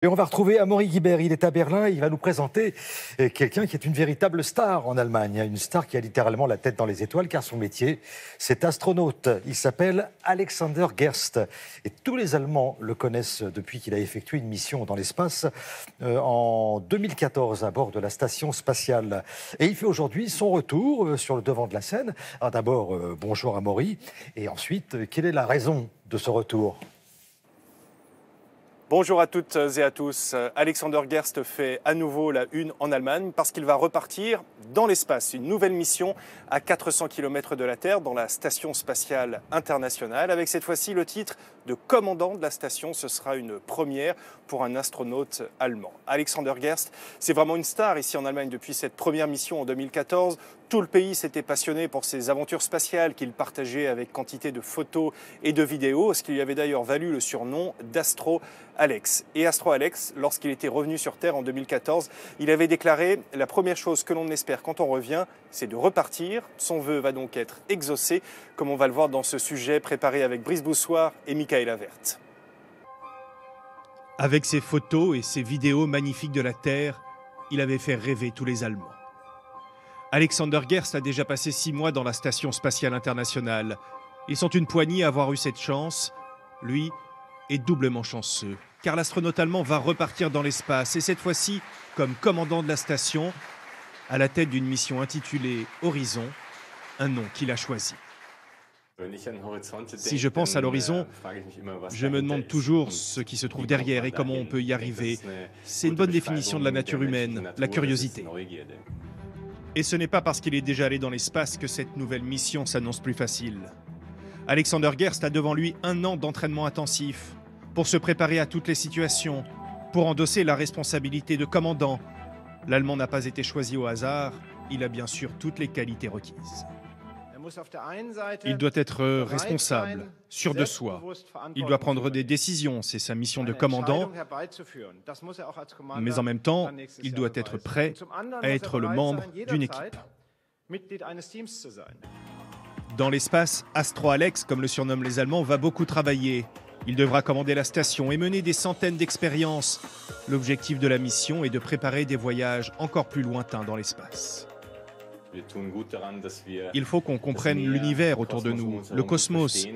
Et on va retrouver Amaury Guibert, il est à Berlin, il va nous présenter quelqu'un qui est une véritable star en Allemagne. Une star qui a littéralement la tête dans les étoiles car son métier, c'est astronaute. Il s'appelle Alexander Gerst et tous les Allemands le connaissent depuis qu'il a effectué une mission dans l'espace en 2014 à bord de la station spatiale. Et il fait aujourd'hui son retour sur le devant de la scène. Alors d'abord, bonjour Amaury, et ensuite, quelle est la raison de ce retour ? Bonjour à toutes et à tous. Alexander Gerst fait à nouveau la une en Allemagne parce qu'il va repartir dans l'espace. Une nouvelle mission à 400 km de la Terre dans la Station spatiale internationale avec cette fois-ci le titre de commandant de la station. Ce sera une première pour un astronaute allemand. Alexander Gerst, c'est vraiment une star ici en Allemagne depuis cette première mission en 2014. Tout le pays s'était passionné pour ses aventures spatiales qu'il partageait avec quantité de photos et de vidéos, ce qui lui avait d'ailleurs valu le surnom d'Astro Alex. Et Astro Alex, lorsqu'il était revenu sur Terre en 2014, il avait déclaré « La première chose que l'on espère quand on revient, c'est de repartir ». Son vœu va donc être exaucé, comme on va le voir dans ce sujet préparé avec Brice Boussoir et Michaela Vert. Avec ses photos et ses vidéos magnifiques de la Terre, il avait fait rêver tous les Allemands. Alexander Gerst a déjà passé 6 mois dans la Station spatiale internationale. Ils sont une poignée à avoir eu cette chance. Lui est doublement chanceux, car l'astronaute allemand va repartir dans l'espace, et cette fois-ci comme commandant de la station, à la tête d'une mission intitulée Horizon, un nom qu'il a choisi. Si je pense à l'horizon, je me demande toujours ce qui se trouve derrière et comment on peut y arriver. C'est une bonne définition de la nature humaine, la curiosité. Et ce n'est pas parce qu'il est déjà allé dans l'espace que cette nouvelle mission s'annonce plus facile. Alexander Gerst a devant lui 1 an d'entraînement intensif pour se préparer à toutes les situations, pour endosser la responsabilité de commandant. L'Allemand n'a pas été choisi au hasard, il a bien sûr toutes les qualités requises. Il doit être responsable, sûr de soi. Il doit prendre des décisions, c'est sa mission de commandant. Mais en même temps, il doit être prêt à être le membre d'une équipe. Dans l'espace, Astro Alex, comme le surnomment les Allemands, va beaucoup travailler. Il devra commander la station et mener des centaines d'expériences. L'objectif de la mission est de préparer des voyages encore plus lointains dans l'espace. Il faut qu'on comprenne l'univers autour de nous, le cosmos.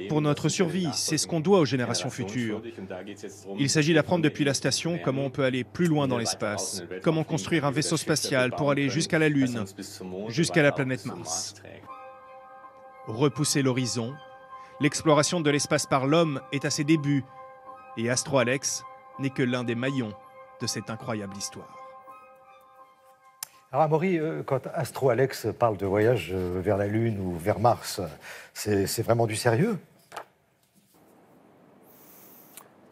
Pour notre survie, c'est ce qu'on doit aux générations futures. Il s'agit d'apprendre depuis la station comment on peut aller plus loin dans l'espace, comment construire un vaisseau spatial pour aller jusqu'à la Lune, jusqu'à la planète Mars. Repousser l'horizon, l'exploration de l'espace par l'homme est à ses débuts, et Astro Alex n'est que l'un des maillons de cette incroyable histoire. Alors Amaury, quand Astro Alex parle de voyage vers la Lune ou vers Mars, c'est vraiment du sérieux ?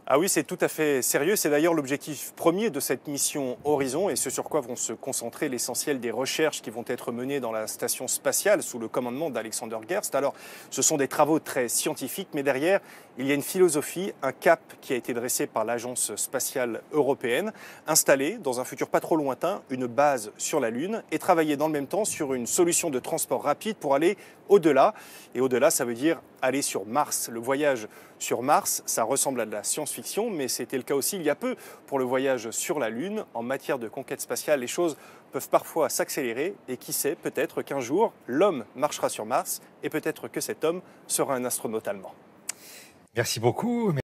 Ah oui, c'est tout à fait sérieux. C'est d'ailleurs l'objectif premier de cette mission Horizon et ce sur quoi vont se concentrer l'essentiel des recherches qui vont être menées dans la station spatiale sous le commandement d'Alexander Gerst. Alors, ce sont des travaux très scientifiques, mais derrière, il y a une philosophie, un cap qui a été dressé par l'Agence spatiale européenne, installer dans un futur pas trop lointain une base sur la Lune et travailler dans le même temps sur une solution de transport rapide pour aller au-delà. Et au-delà, ça veut dire aller sur Mars. Le voyage sur Mars, ça ressemble à de la science-fiction, mais c'était le cas aussi il y a peu pour le voyage sur la Lune. En matière de conquête spatiale, les choses peuvent parfois s'accélérer et qui sait, peut-être qu'un jour, l'homme marchera sur Mars et peut-être que cet homme sera un astronaute allemand. Merci beaucoup.